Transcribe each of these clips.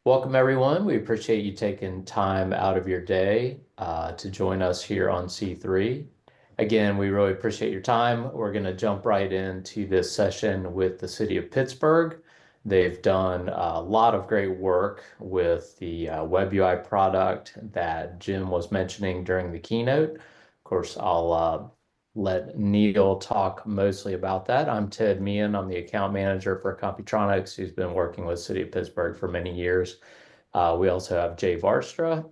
Welcome, everyone. We appreciate you taking time out of your day to join us here on C3. Again, we really appreciate your time. We're going to jump right into this session with the City of Pittsburgh. They've done a lot of great work with the WebUI product that Jim was mentioning during the keynote. Of course, I'll let Neil talk mostly about that. I'm Ted Meehan. I'm the account manager for Computronix, who's been working with City of Pittsburgh for many years. We also have Jay Varstra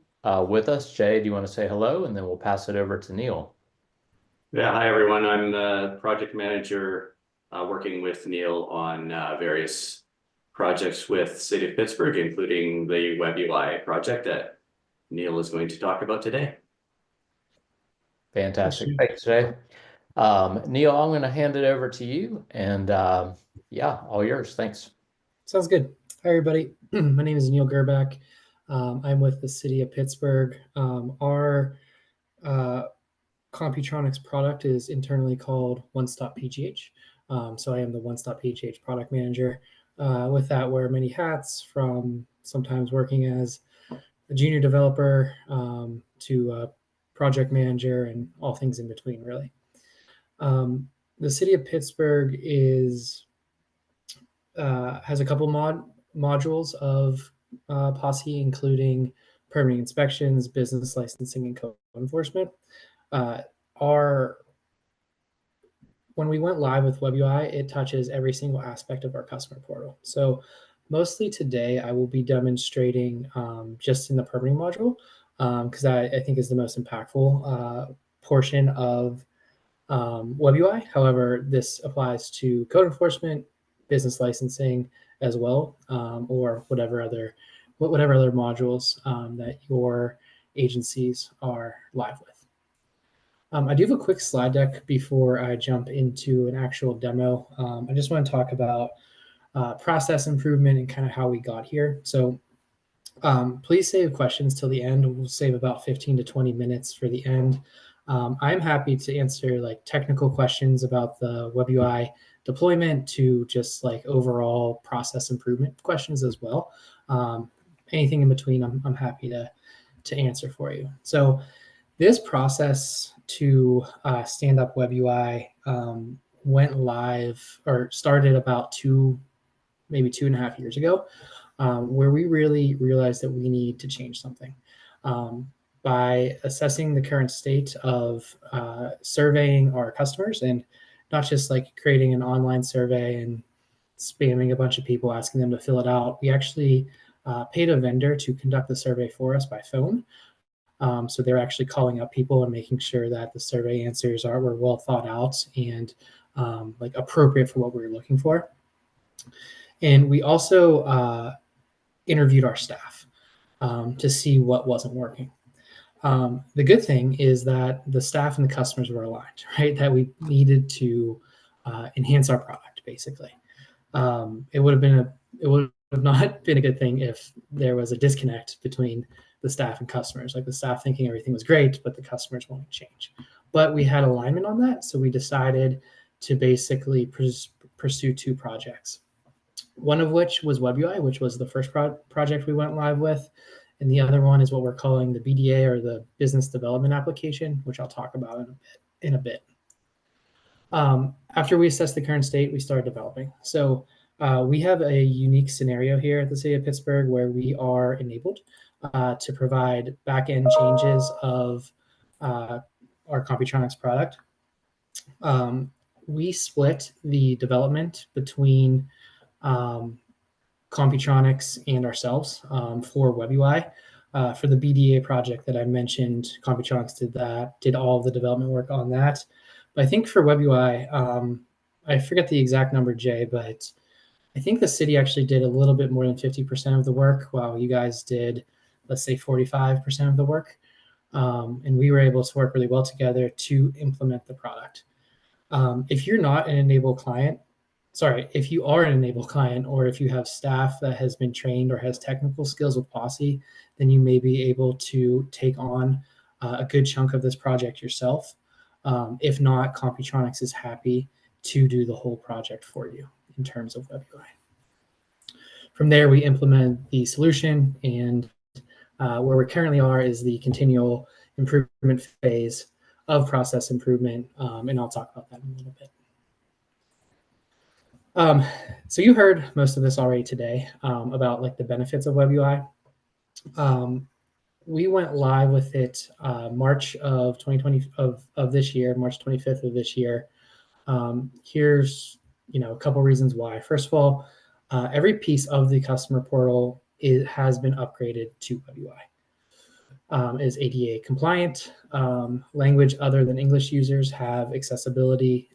with us. Jay, do you want to say hello? And then we'll pass it over to Neil. Yeah, hi everyone. I'm the project manager working with Neil on various projects with City of Pittsburgh, including the WebUI project that Neil is going to talk about today. Fantastic. Thanks, Jay. Neil, I'm going to hand it over to you. And yeah, all yours. Thanks. Sounds good. Hi, everybody. My name is Neil Gerback. I'm with the City of Pittsburgh. Our Computronix product is internally called OneStopPGH. So I am the OneStopPGH product manager. With that, wear many hats, from sometimes working as a junior developer to a project manager and all things in between, really. The City of Pittsburgh has a couple modules of POSSE, including permitting inspections, business licensing, and code enforcement. When we went live with WebUI, it touches every single aspect of our customer portal. So mostly today, I will be demonstrating just in the permitting module, because I think is the most impactful portion of WebUI. However, this applies to code enforcement, business licensing as well, or whatever other modules that your agencies are live with. I do have a quick slide deck before I jump into an actual demo. I just want to talk about process improvement and kind of how we got here. So please save questions till the end. We'll save about 15 to 20 minutes for the end. I'm happy to answer like technical questions about the WebUI deployment to just like overall process improvement questions as well. Anything in between, I'm happy to answer for you. So this process to stand up WebUI went live or started about maybe 2.5 years ago, where we really realized that we need to change something. By assessing the current state of surveying our customers, and not just like creating an online survey and spamming a bunch of people asking them to fill it out. We actually paid a vendor to conduct the survey for us by phone. So they're actually calling up people and making sure that the survey answers were well thought out and like appropriate for what we were looking for. And we also interviewed our staff to see what wasn't working. The good thing is that the staff and the customers were aligned, right? That we needed to enhance our product, basically. It would have not been a good thing if there was a disconnect between the staff and customers, like the staff thinking everything was great, but the customers wanting to change. But we had alignment on that, so we decided to basically pursue 2 projects. One of which was WebUI, which was the first project we went live with. And the other one is what we're calling the BDA, or the business development application, which I'll talk about in a bit. After we assessed the current state, we started developing. So we have a unique scenario here at the City of Pittsburgh where we are enabled to provide back-end changes of our Computronix product. We split the development between Computronix and ourselves for WebUI. For the BDA project that I mentioned, Computronix did all of the development work on that. But I think for WebUI, I forget the exact number, Jay, but I think the city actually did a little bit more than 50% of the work, while you guys did, let's say, 45% of the work. And we were able to work really well together to implement the product. If you're not an enabled client, if you are an enabled client, or if you have staff that has been trained or has technical skills with POSSE, then you may be able to take on a good chunk of this project yourself. If not, Computronix is happy to do the whole project for you in terms of WebUI. From there, we implement the solution, and where we currently are is the continual improvement phase of process improvement, and I'll talk about that in a little bit. So you heard most of this already today about like the benefits of WebUI. We went live with it March of 2020 of this year, March 25th of this year. Here's a couple reasons why. First of all, every piece of the customer portal has been upgraded to WebUI. Is ADA compliant. Language other than English users have accessibility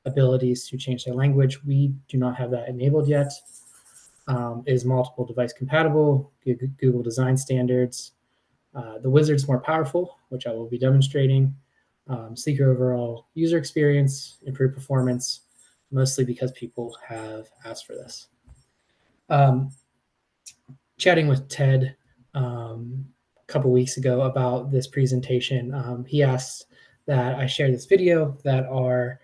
abilities to change their language. We do not have that enabled yet. Is multiple device compatible, Google design standards. The wizard's more powerful, which I will be demonstrating. Sleeker overall user experience, improved performance, mostly because people have asked for this. Chatting with Ted a couple weeks ago about this presentation, he asked that I share this video that our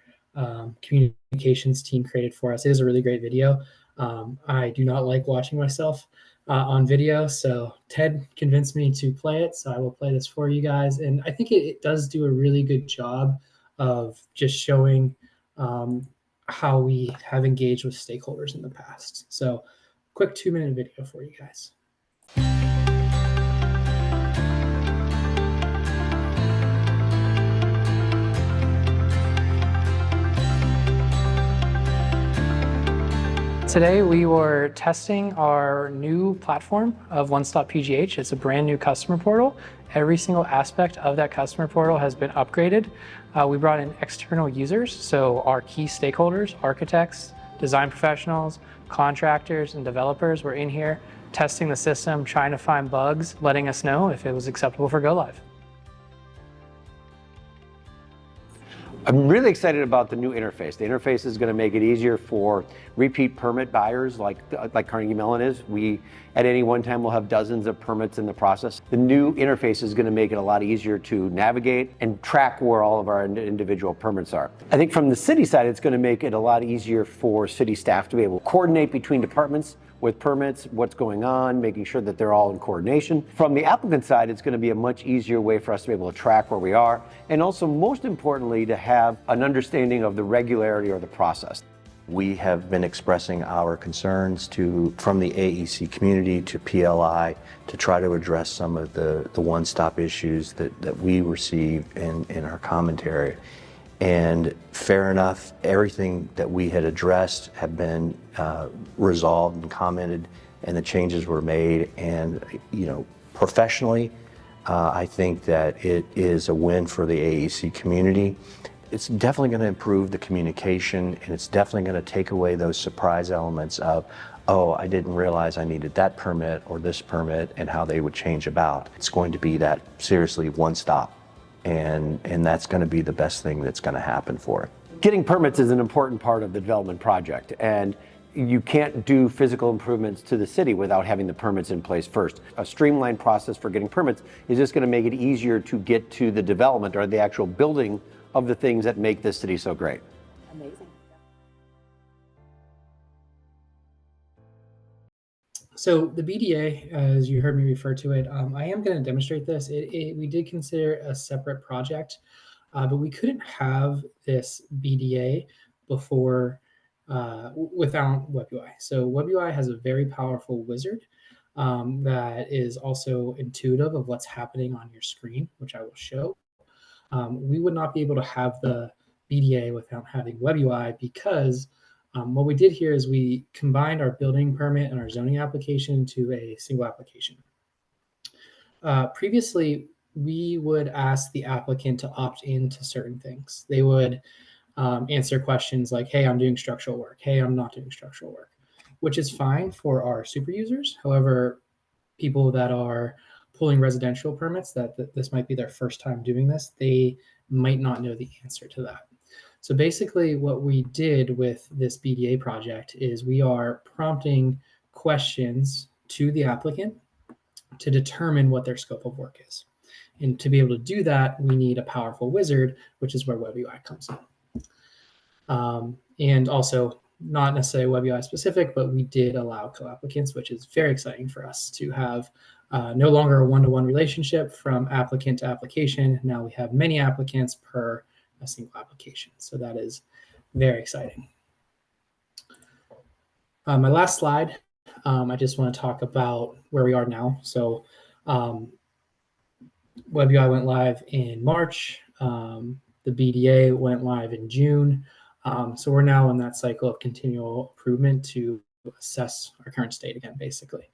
communications team created for us. It is a really great video. I do not like watching myself on video, so Ted convinced me to play it, so I will play this for you guys. And I think it does do a really good job of just showing how we have engaged with stakeholders in the past. So quick 2-minute video for you guys. Today we were testing our new platform of OneStopPGH. It's a brand new customer portal. Every single aspect of that customer portal has been upgraded. We brought in external users, so our key stakeholders, architects, design professionals, contractors, and developers were in here testing the system, trying to find bugs, letting us know if it was acceptable for go live. I'm really excited about the new interface. The interface is going to make it easier for repeat permit buyers like Carnegie Mellon is. We, at any one time, will have dozens of permits in the process. The new interface is going to make it a lot easier to navigate and track where all of our individual permits are. I think from the city side, it's going to make it a lot easier for city staff to be able to coordinate between departments with permits, what's going on, making sure that they're all in coordination. From the applicant side, it's going to be a much easier way for us to be able to track where we are, and also, most importantly, to have an understanding of the regularity or the process. We have been expressing our concerns from the AEC community to PLI to try to address some of the one-stop issues that we received in our commentary. And fair enough, everything that we had addressed have been resolved and commented, and the changes were made. And professionally, I think that it is a win for the AEC community. It's definitely going to improve the communication, and it's definitely going to take away those surprise elements of, oh, I didn't realize I needed that permit or this permit, and how they would change about. It's going to be that seriously one stop. And that's going to be the best thing that's going to happen for it. Getting permits is an important part of the development project, and you can't do physical improvements to the city without having the permits in place first. A streamlined process for getting permits is just going to make it easier to get to the development or the actual building of the things that make this city so great. Amazing. So the BDA, as you heard me refer to it, I am going to demonstrate this. We did consider a separate project, but we couldn't have this BDA before without WebUI. So WebUI has a very powerful wizard that is also intuitive of what's happening on your screen, which I will show. We would not be able to have the BDA without having WebUI because what we did here is we combined our building permit and our zoning application to a single application. Previously, we would ask the applicant to opt into certain things. They would answer questions like, hey, I'm doing structural work. Hey, I'm not doing structural work, which is fine for our super users. However, people that are pulling residential permits, that this might be their first time doing this, they might not know the answer to that. So basically what we did with this BDA project is we are prompting questions to the applicant to determine what their scope of work is. And to be able to do that, we need a powerful wizard, which is where WebUI comes in. And also not necessarily WebUI specific, but we did allow co-applicants, which is very exciting for us to have no longer a one-to-one relationship from applicant to application. Now we have many applicants per a single application. So that is very exciting. My last slide, I just want to talk about where we are now. So WebUI went live in March. The BDA went live in June. So we're now in that cycle of continual improvement to assess our current state again, basically.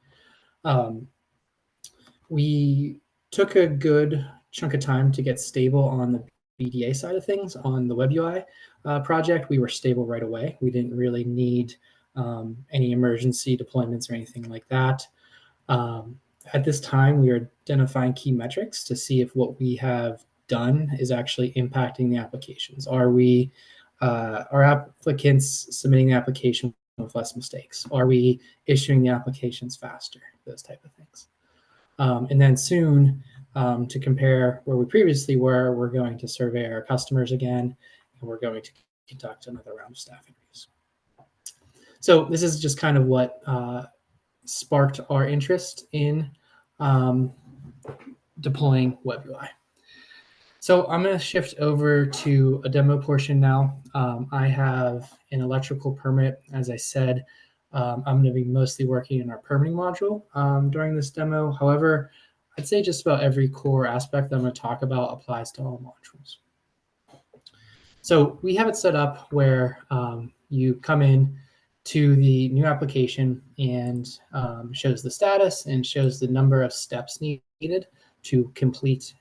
We took a good chunk of time to get stable on the BDA side of things. On the WebUI project, we were stable right away. We didn't really need any emergency deployments or anything like that. At this time, we are identifying key metrics to see if what we have done is actually impacting the applications. Are applicants submitting the application with less mistakes? Are we issuing the applications faster? Those type of things. And then soon, to compare where we previously were, we're going to survey our customers again, and we're going to conduct another round of staff interviews. So this is just kind of what sparked our interest in deploying WebUI. So I'm going to shift over to a demo portion now. I have an electrical permit. As I said, I'm going to be mostly working in our permitting module during this demo. However, I'd say just about every core aspect that I'm going to talk about applies to all modules. So we have it set up where you come in to the new application and shows the status and shows the number of steps needed to complete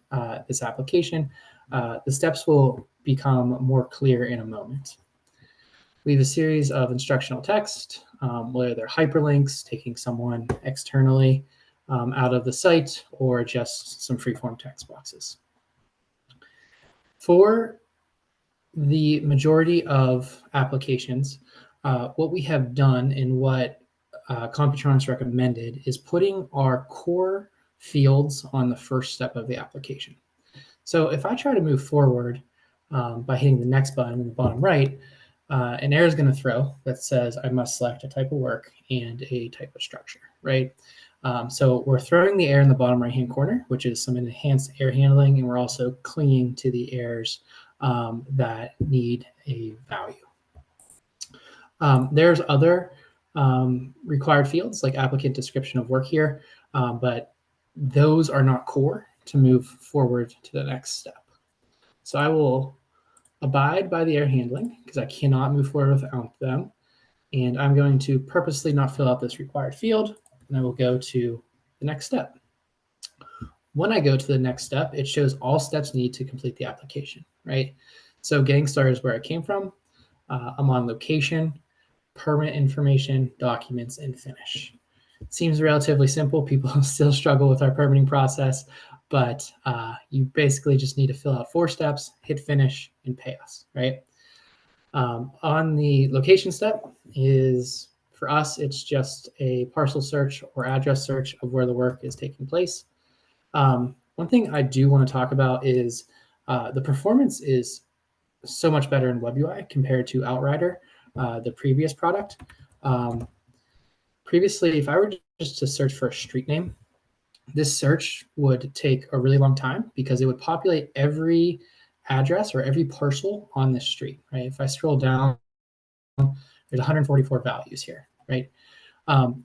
this application. The steps will become more clear in a moment. We have a series of instructional text, whether they're hyperlinks, taking someone externally out of the site, or just some free-form text boxes. For the majority of applications, what we have done and what Computronix recommended is putting our core fields on the first step of the application. So if I try to move forward by hitting the next button in the bottom right, an error is going to throw that says I must select a type of work and a type of structure, right? So we're throwing the error in the bottom right-hand corner, which is some enhanced error handling, and we're also clinging to the errors that need a value. There's other required fields like applicant description of work here, but those are not core to move forward to the next step. So I will abide by the error handling because I cannot move forward without them. And I'm going to purposely not fill out this required field, and I will go to the next step. When I go to the next step, it shows all steps needed to complete the application, right? So getting started is where I came from. I'm on location, permit information, documents, and finish. It seems relatively simple. People still struggle with our permitting process, but you basically just need to fill out 4 steps, hit finish, and pay us, right? On the location step is, for us, it's just a parcel search or address search of where the work is taking place. One thing I do want to talk about is the performance is so much better in WebUI compared to Outrider, the previous product. Previously, if I were just to search for a street name, this search would take a really long time because it would populate every address or every parcel on this street, right? If I scroll down, there's 144 values here, right?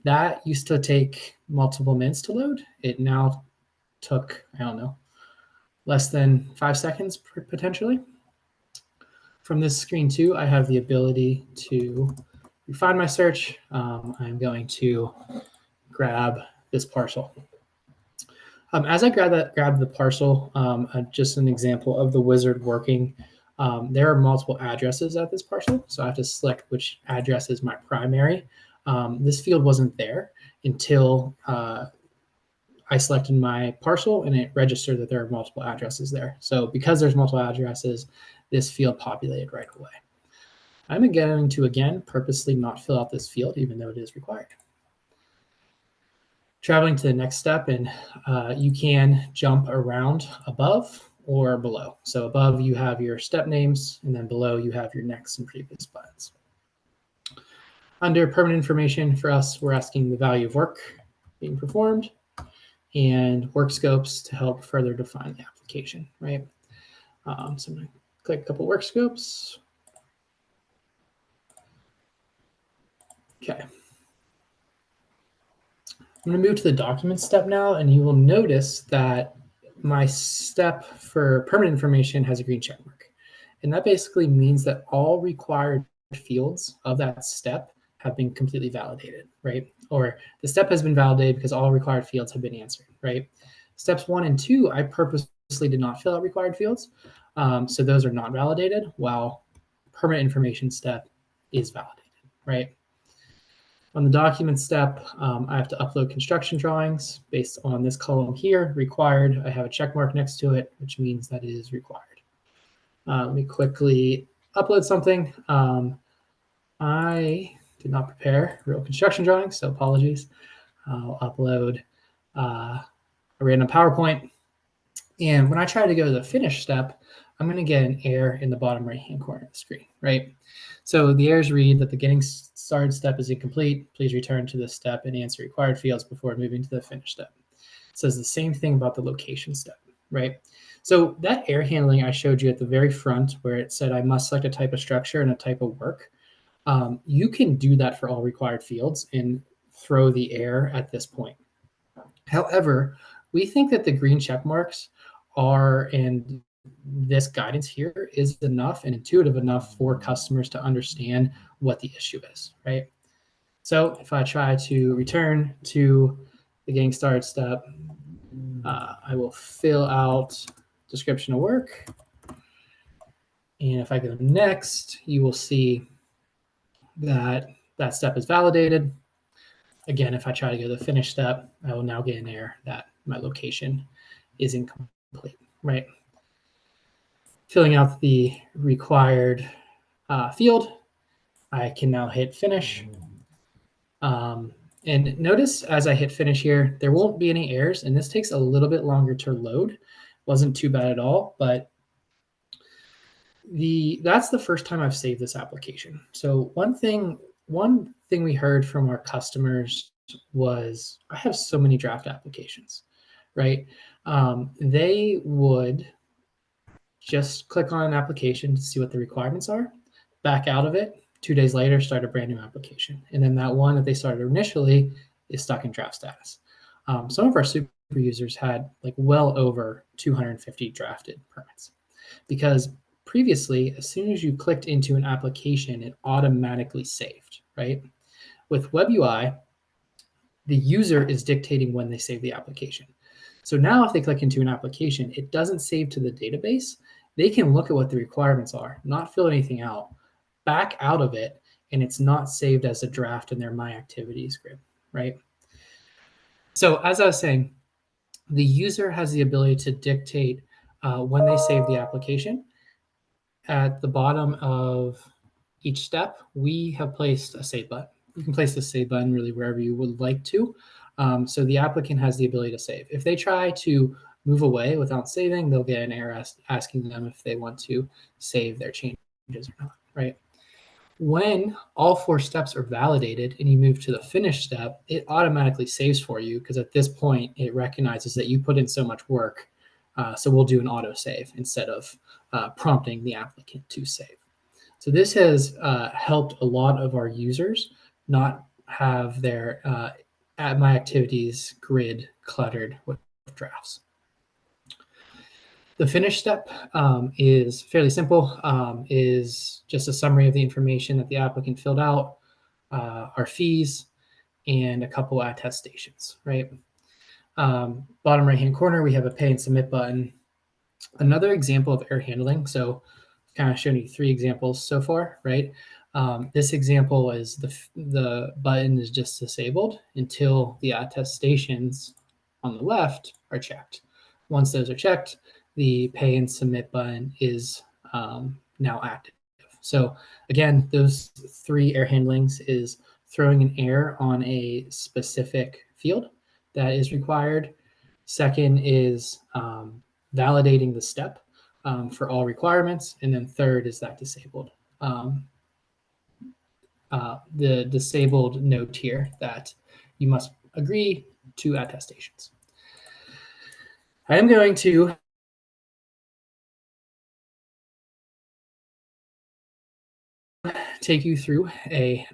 That used to take multiple minutes to load. It now took, I don't know, less than 5 seconds potentially. From this screen too, I have the ability to refine my search. I'm going to grab this parcel. As I grab the parcel, just an example of the wizard working. There are multiple addresses at this parcel, so I have to select which address is my primary. This field wasn't there until I selected my parcel and it registered that there are multiple addresses there. So because there's multiple addresses, this field populated right away. I'm going to, again, purposely not fill out this field, even though it is required. Traveling to the next step, and you can jump around above or below. So above you have your step names, and then below you have your next and previous buttons. Under permanent information for us, we're asking the value of work being performed and work scopes to help further define the application, right? So I'm going to click a couple work scopes. Okay. I'm going to move to the document step now, and you will notice that my step for permanent information has a green check mark. And that basically means that all required fields of that step have been completely validated, right? Or the step has been validated because all required fields have been answered, right? Steps 1 and 2, I purposely did not fill out required fields. So those are not validated, while permanent information step is validated, right? On the document step, I have to upload construction drawings based on this column here, required. I have a check mark next to it, which means that it is required. Let me quickly upload something. I did not prepare real construction drawings, so apologies. I'll upload a random PowerPoint. And when I try to go to the finish step, I'm going to get an error in the bottom right-hand corner of the screen, right? So the errors read that the getting started step is incomplete. Please return to this step and answer required fields before moving to the finish step. It says the same thing about the location step, right? So that error handling I showed you at the very front where it said I must select a type of structure and a type of work. You can do that for all required fields and throw the error at this point. However, we think that the green check marks are, and this guidance here is enough and intuitive enough for customers to understand what the issue is, right? So if I try to return to the getting started step, I will fill out description of work. And if I go next, you will see that that step is validated. Again, if I try to go to the finish step, I will now get an error that my location is incomplete, right? Filling out the required field, I can now hit finish. And notice as I hit finish here, there won't be any errors, and this takes a little bit longer to load. Wasn't too bad at all, but that's the first time I've saved this application. So one thing we heard from our customers was, I have so many draft applications, right? They would just click on an application to see what the requirements are, back out of it, 2 days later, start a brand new application. And then that one that they started initially is stuck in draft status. Some of our super users had like well over 250 drafted permits because previously, as soon as you clicked into an application, it automatically saved, right? With WebUI, the user is dictating when they save the application. So now if they click into an application, it doesn't save to the database. They can look at what the requirements are, not fill anything out, back out of it, and it's not saved as a draft in their My Activities grid, right? So as I was saying, the user has the ability to dictate when they save the application. At the bottom of each step, we have placed a save button. You can place the save button really wherever you would like to. So the applicant has the ability to save. If they try to move away without saving, they'll get an error asking them if they want to save their changes or not, right? When all 4 steps are validated and you move to the finish step, it automatically saves for you because at this point, it recognizes that you put in so much work. So we'll do an auto save instead of prompting the applicant to save. So this has helped a lot of our users not have their at My Activities grid cluttered with drafts. The finish step is fairly simple, is just a summary of the information that the applicant filled out, our fees, and a couple attestations, right? Bottom right-hand corner, we have a pay and submit button. Another example of error handling. So kind of shown you 3 examples so far, right? This example is the button is just disabled until the attestations on the left are checked. Once those are checked, the pay and submit button is now active. So again, those 3 error handlings is throwing an error on a specific field that is required. Second is validating the step for all requirements. And then third is that disabled the disabled note here that you must agree to attestations. I am going to take you through a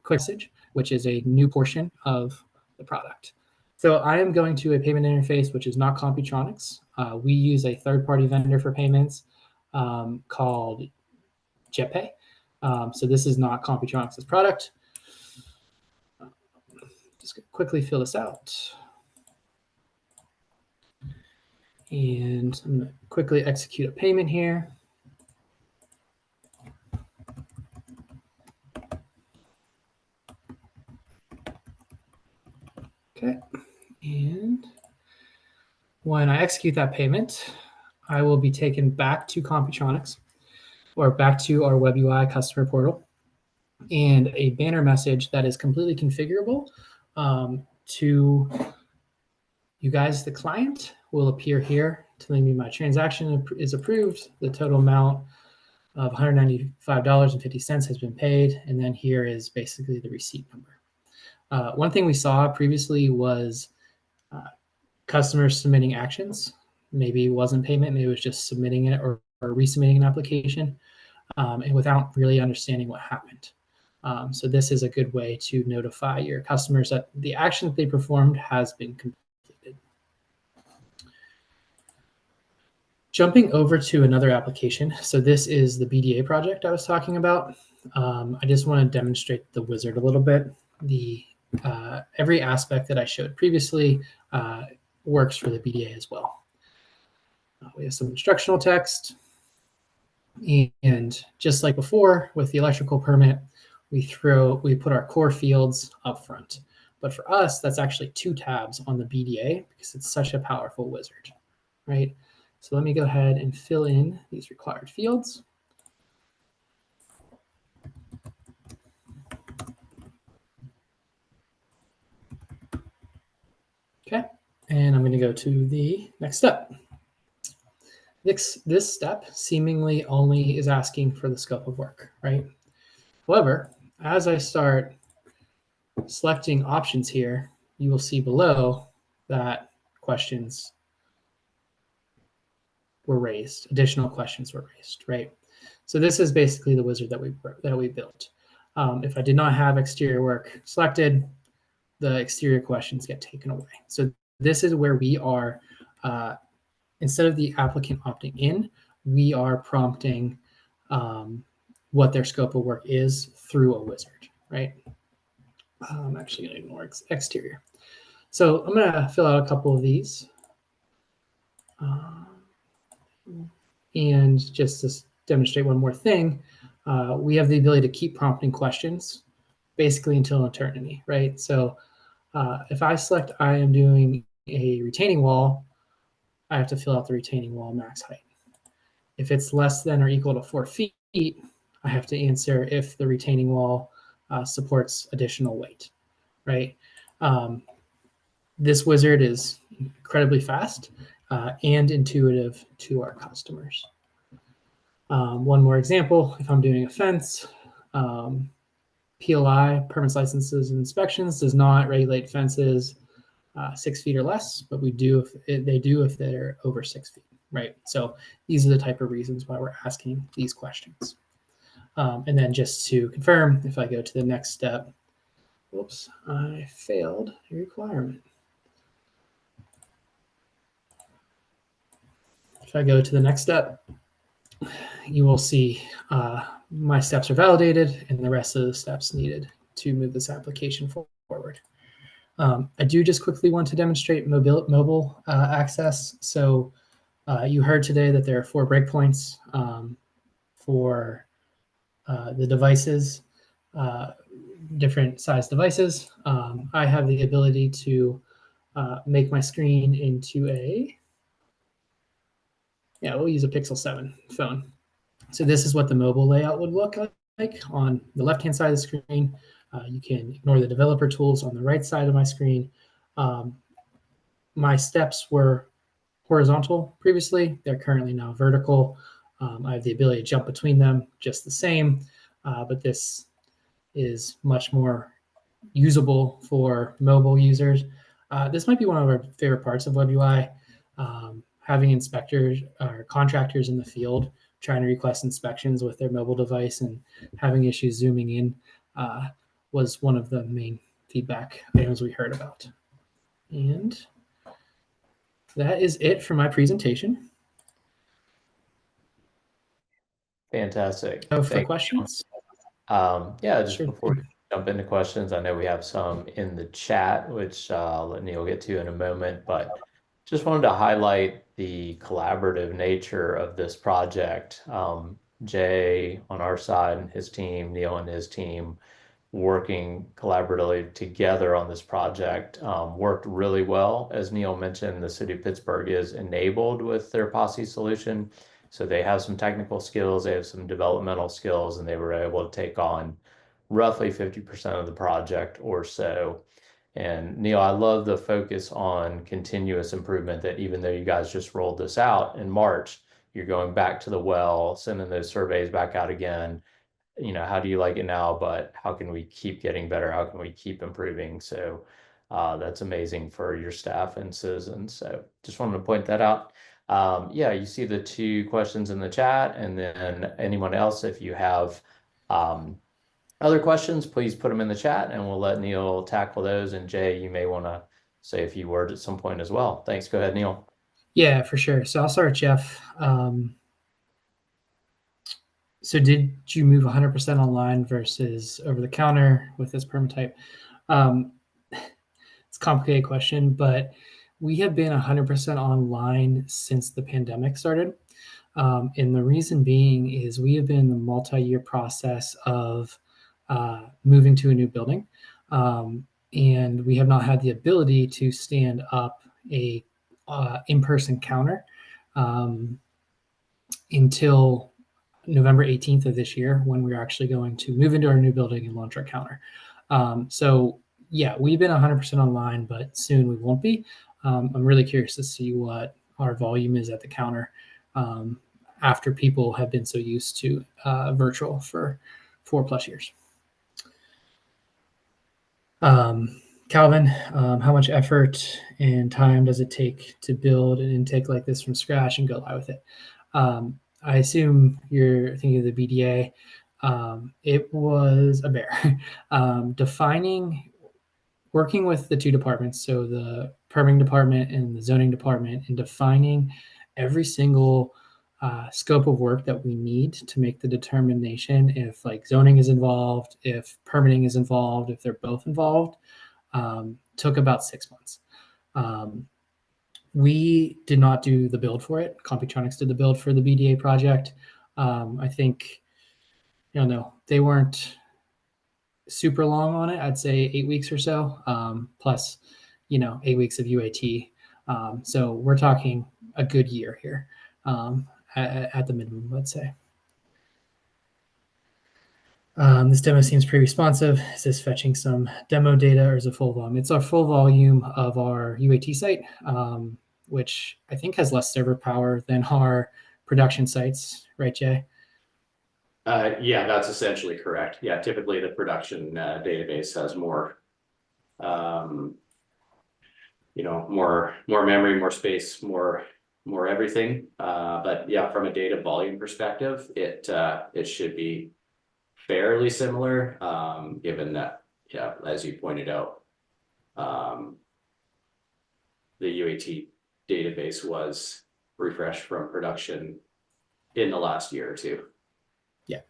quick message, which is a new portion of the product. So I am going to a payment interface, which is not Computronix. We use a third-party vendor for payments called JetPay. So this is not Computronix's product. Just gonna quickly fill this out. And I'm going to quickly execute a payment here. Okay. And when I execute that payment, I will be taken back to Computronix or back to our WebUI customer portal, and a banner message that is completely configurable to you guys, the client, will appear here telling me my transaction is approved, the total amount of $195.50 has been paid, and then here is basically the receipt number. One thing we saw previously was customers submitting actions. Maybe it wasn't payment, maybe it was just submitting it or resubmitting an application, and without really understanding what happened. So this is a good way to notify your customers that the action that they performed has been completed. Jumping over to another application. So this is the BDA project I was talking about. I just want to demonstrate the wizard a little bit. Every aspect that I showed previously works for the BDA as well. We have some instructional text. And just like before with the electrical permit, we put our core fields up front. But for us, that's actually 2 tabs on the BDA because it's such a powerful wizard, right? So let me go ahead and fill in these required fields. Okay, and I'm going to go to the next step. This step seemingly only is asking for the scope of work, right? However, as I start selecting options here, you will see below that questions were raised, additional questions were raised, right? So this is basically the wizard that we built. If I did not have exterior work selected, the exterior questions get taken away. So this is where we are, instead of the applicant opting in, we are prompting what their scope of work is through a wizard, right? I'm actually going to ignore exterior. So I'm going to fill out a couple of these. And just to demonstrate one more thing, we have the ability to keep prompting questions basically until eternity, right? So if I select I am doing a retaining wall, I have to fill out the retaining wall max height. If it's less than or equal to 4 feet, I have to answer if the retaining wall supports additional weight, right? This wizard is incredibly fast and intuitive to our customers. One more example, if I'm doing a fence, PLI, permits, licenses, and inspections, does not regulate fences 6 feet or less, but they do if they're over 6 feet, right? So these are the type of reasons why we're asking these questions. And then just to confirm, if I go to the next step, whoops, I failed a requirement. If I go to the next step, you will see my steps are validated and the rest of the steps needed to move this application forward. I do just quickly want to demonstrate mobile access. So you heard today that there are 4 breakpoints for the devices, different size devices. I have the ability to make my screen into we'll use a Pixel 7 phone. So this is what the mobile layout would look like. On the left-hand side of the screen, you can ignore the developer tools on the right side of my screen. My steps were horizontal previously. They're currently now vertical. I have the ability to jump between them just the same, but this is much more usable for mobile users. This might be one of our favorite parts of WebUI. Having inspectors or contractors in the field trying to request inspections with their mobile device and having issues zooming in was one of the main feedback items we heard about. And that is it for my presentation. Fantastic. So for Thank you. questions? Yeah, just Sure. before we jump into questions, I know we have some in the chat, which I'll let Neil get to in a moment, but just wanted to highlight the collaborative nature of this project. Jay on our side and his team, Neil and his team, working collaboratively together on this project worked really well. As Neil mentioned, the City of Pittsburgh is enabled with their POSSE solution. So they have some technical skills, they have some developmental skills, and they were able to take on roughly 50% of the project or so. And Neil, I love the focus on continuous improvement, that even though you guys just rolled this out in March, you're going back to the well, sending those surveys back out again. How do you like it now, but how can we keep getting better? How can we keep improving? So that's amazing for your staff and citizens. So just wanted to point that out. Yeah, you see the two questions in the chat, and then anyone else, if you have other questions, please put them in the chat and we'll let Neil tackle those. And Jay, you may want to say a few words at some point as well. Thanks. Go ahead, Neil. Yeah, for sure. So I'll start with Jeff. So did you move 100% online versus over the counter with this permit type? It's a complicated question, but we have been 100% online since the pandemic started. And the reason being is we have been in the multi-year process of moving to a new building. And we have not had the ability to stand up a in-person counter until November 18th of this year, when we're actually going to move into our new building and launch our counter. So yeah, we've been 100% online, but soon we won't be. I'm really curious to see what our volume is at the counter after people have been so used to virtual for 4+ years. Calvin, how much effort and time does it take to build an intake like this from scratch and go live with it? I assume you're thinking of the BDA. It was a bear. Working with the two departments, so the permitting department and the zoning department, and defining every single scope of work that we need to make the determination if like zoning is involved, if permitting is involved, if they're both involved, took about 6 months. We did not do the build for it. Computronix did the build for the BDA project. I think, they weren't super long on it. I'd say 8 weeks or so, plus, 8 weeks of UAT. So we're talking a good year here at the minimum, let's say. This demo seems pretty responsive. Is this fetching some demo data or is it full volume? It's our full volume of our UAT site, which I think has less server power than our production sites, right, Jay? Yeah, that's essentially correct. Yeah, typically the production database has more, more memory, more space, more everything. But yeah, from a data volume perspective, it should be fairly similar, given that, yeah, as you pointed out, the UAT database was refreshed from production in the last year or two. Yeah.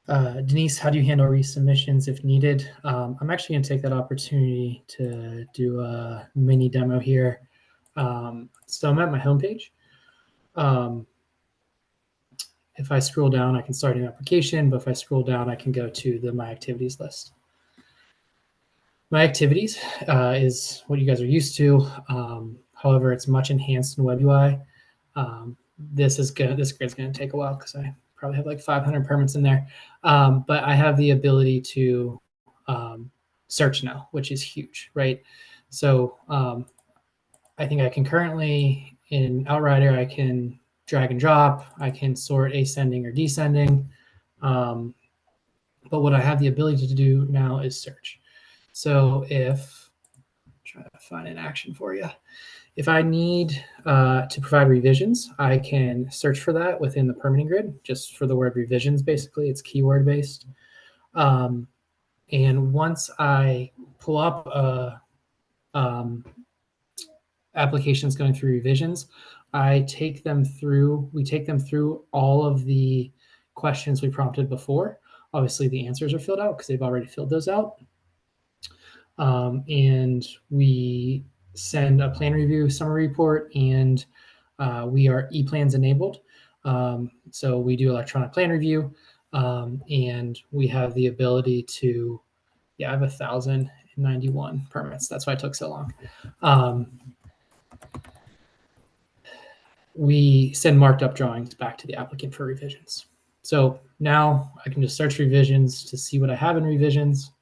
Denise, how do you handle resubmissions if needed? I'm actually going to take that opportunity to do a mini demo here. So I'm at my homepage. If I scroll down, I can start an application, but if I scroll down, I can go to the My Activities list. My Activities is what you guys are used to. However, it's much enhanced in WebUI. This grid's going to take a while because I probably have like 500 permits in there. But I have the ability to search now, which is huge, right? So I think I can currently, in Outrider, I can drag and drop. I can sort ascending or descending. But what I have the ability to do now is search. So if, try to find an action for you. If I need to provide revisions, I can search for that within the permitting grid, just for the word revisions, basically. It's keyword based. And once I pull up applications going through revisions, we take them through all of the questions we prompted before. Obviously, the answers are filled out because they've already filled those out. And we send a plan review summary report, and we are ePlans enabled. So we do electronic plan review, and we have the ability to, I have 1,091 permits. That's why it took so long. We send marked up drawings back to the applicant for revisions. So now I can just search revisions to see what I have in revisions.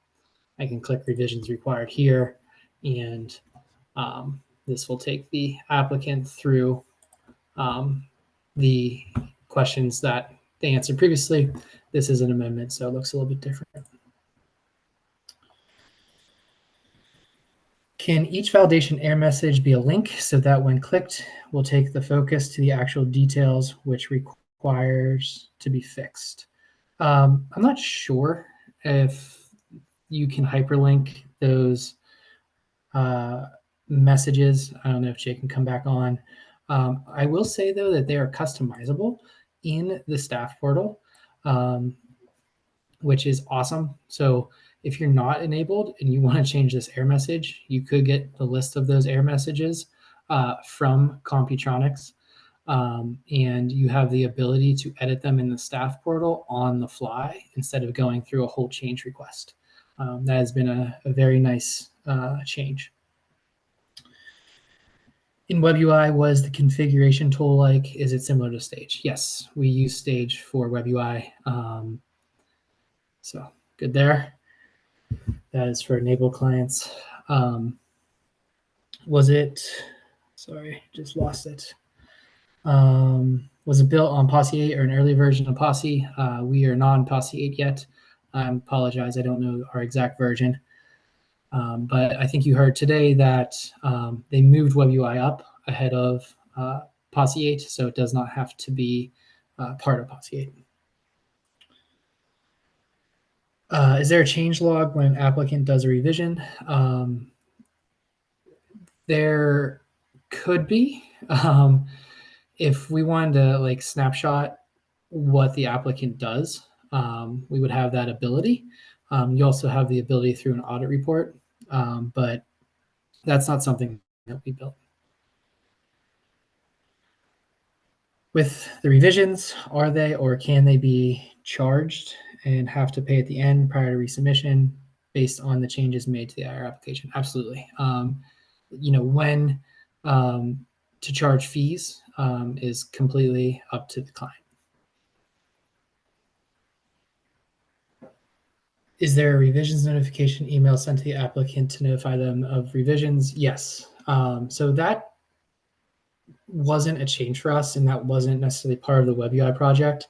I can click revisions required here, and this will take the applicant through the questions that they answered previously. This is an amendment, so it looks a little bit different. Can each validation error message be a link so that when clicked, will take the focus to the actual details which requires to be fixed? I'm not sure if you can hyperlink those messages. I don't know if Jay can come back on. I will say, though, that they are customizable in the staff portal, which is awesome. So if you're not enabled and you want to change this error message, you could get the list of those error messages from Computronix. And you have the ability to edit them in the staff portal on the fly instead of going through a whole change request. That has been a very nice change. In WebUI, was the configuration tool like? Is it similar to Stage? Yes, we use Stage for WebUI. So good there. That is for enabled clients. Was it, sorry, just lost it. Was it built on POSSE 8 or an early version of POSSE? We are not on POSSE 8 yet. I apologize, I don't know our exact version. But I think you heard today that they moved WebUI up ahead of POSSE 8, so it does not have to be part of POSSE 8. Is there a change log when an applicant does a revision? There could be. If we wanted to like snapshot what the applicant does, we would have that ability. You also have the ability through an audit report, but that's not something that we built. With the revisions, are they or can they be charged and have to pay at the end prior to resubmission based on the changes made to the IR application? Absolutely. When to charge fees is completely up to the client. Is there a revisions notification email sent to the applicant to notify them of revisions? Yes. So that wasn't a change for us, and that wasn't necessarily part of the WebUI project.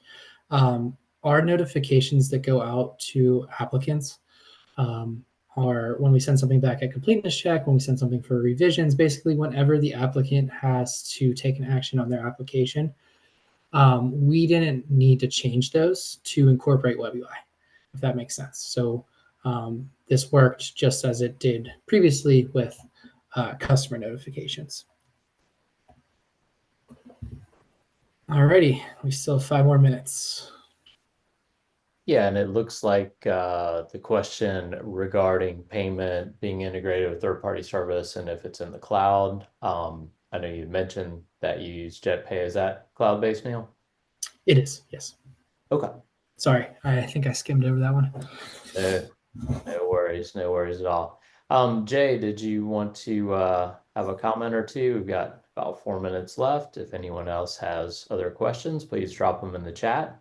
Our notifications that go out to applicants are when we send something back at completeness check, when we send something for revisions, basically whenever the applicant has to take an action on their application. We didn't need to change those to incorporate WebUI, if that makes sense. So this worked just as it did previously with customer notifications. Alrighty, we still have 5 more minutes. Yeah, and it looks like the question regarding payment being integrated with third-party service and if it's in the cloud. I know you mentioned that you use JetPay. Is that cloud-based, Neil? It is, yes. Okay. Sorry, I think I skimmed over that one. No worries at all. Jay, did you want to have a comment or two? We've got about 4 minutes left. If anyone else has other questions, please drop them in the chat.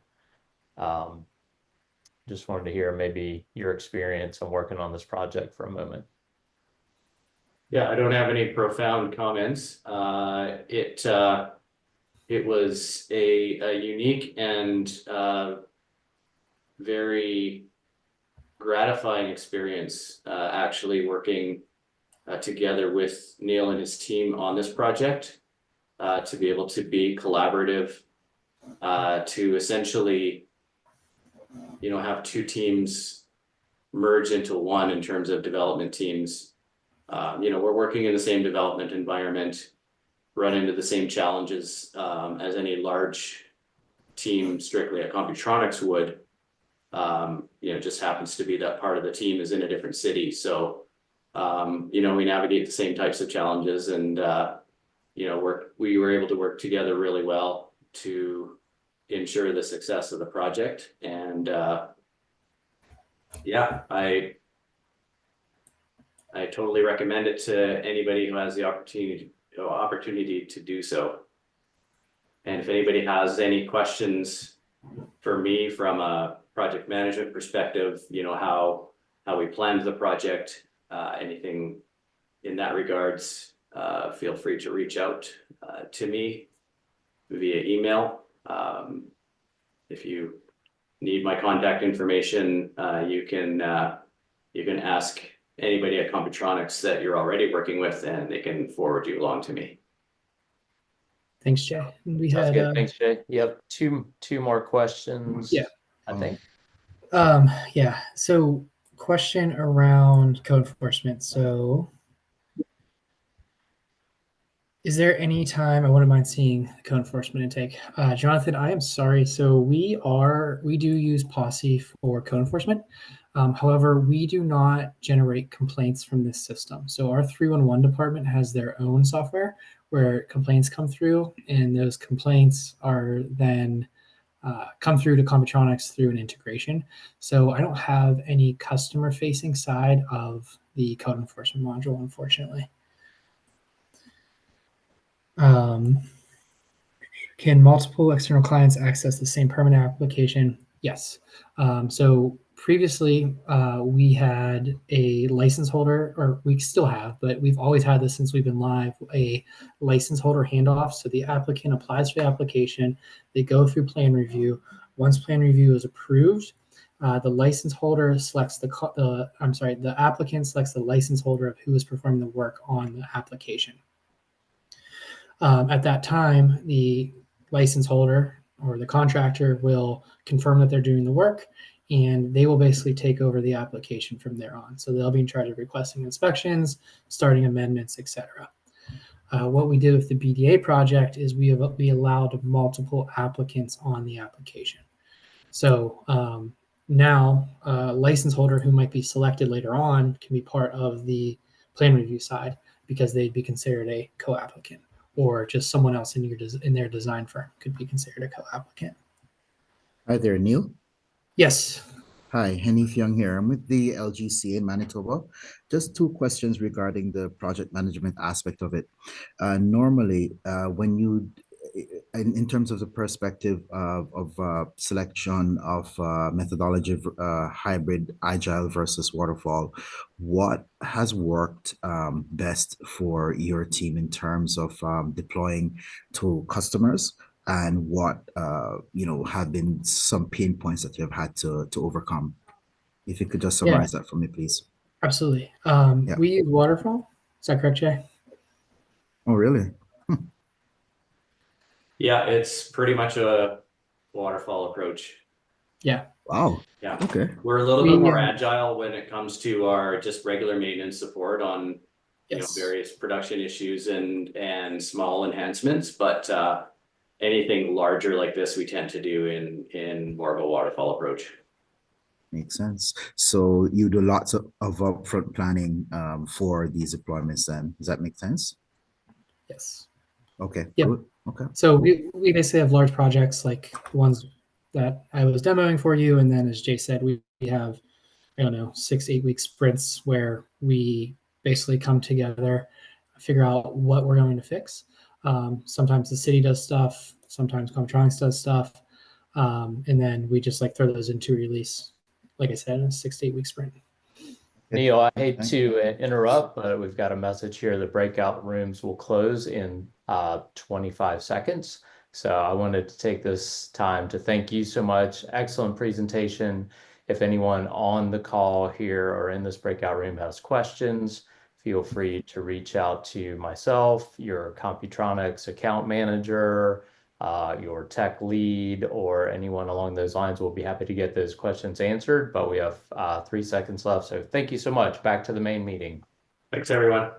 Just wanted to hear maybe your experience on working on this project for a moment. Yeah, I don't have any profound comments. It was a unique and very gratifying experience actually working together with Neil and his team on this project, to be able to be collaborative, to essentially, have two teams merge into one in terms of development teams. We're working in the same development environment, run into the same challenges as any large team strictly at Computronix would. Just happens to be that part of the team is in a different city. So, we navigate the same types of challenges, and, we were able to work together really well to ensure the success of the project. And I totally recommend it to anybody who has the opportunity to do so. And if anybody has any questions for me from a project management perspective, how we planned the project, anything in that regards, feel free to reach out to me via email. If you need my contact information, you can ask anybody at Computronix that you're already working with, and they can forward you along to me. Thanks, Jay. We Sounds had good. Thanks, Jay. Yep. Two more questions. Yeah. I think. Yeah. So question around code enforcement. So is there any time I wouldn't mind seeing code enforcement intake? Jonathan, I am sorry. So we do use POSSE for code enforcement. However, we do not generate complaints from this system. So our 311 department has their own software where complaints come through, and those complaints are then come through to Computronix through an integration. So I don't have any customer-facing side of the code enforcement module, unfortunately. Can multiple external clients access the same permanent application? Yes. So previously, we had a license holder, or we still have, but we've always had this since we've been live, a license holder handoff. So the applicant applies for the application, they go through plan review. Once plan review is approved, the license holder selects the applicant selects the license holder of who is performing the work on the application. At that time, the license holder or the contractor will confirm that they're doing the work, and they will basically take over the application from there on. So they'll be in charge of requesting inspections, starting amendments, etc. What we did with the BDA project is we allowed multiple applicants on the application. So now a license holder who might be selected later on can be part of the plan review side because they'd be considered a co-applicant, or just someone else in their design firm could be considered a co-applicant. Hi there, Neil. Yes. Hi, Hanif Young here. I'm with the LGC in Manitoba. Just two questions regarding the project management aspect of it. Normally, when you, in terms of the perspective of selection of methodology of hybrid agile versus waterfall, what has worked best for your team in terms of deploying to customers, and what have been some pain points that you've had to overcome? If you could just summarize that for me, please. Absolutely. We use waterfall. Is that correct, Jay? Oh, really? Yeah, it's pretty much a waterfall approach. Yeah. Wow. Yeah. Okay. We're a little bit more agile when it comes to our just regular maintenance support on various production issues and small enhancements, but anything larger like this we tend to do in more of a waterfall approach. Makes sense. So you do lots of upfront planning for these deployments then. Does that make sense? Yes. Okay, yep. Good. Okay. So we basically have large projects like the ones that I was demoing for you. And then as Jay said, we have, 6 to 8 week sprints where we basically come together, figure out what we're going to fix. Sometimes the city does stuff, sometimes Computronix does stuff. And then we just throw those into release, like I said, in a 6 to 8 week sprint. Neil, I hate to interrupt, but we've got a message here. The breakout rooms will close in 25 seconds. So I wanted to take this time to thank you so much. Excellent presentation. If anyone on the call here or in this breakout room has questions, feel free to reach out to myself, your Computronix account manager, your tech lead, or anyone along those lines. We'll be happy to get those questions answered, but we have 3 seconds left. So thank you so much. Back to the main meeting. Thanks, everyone.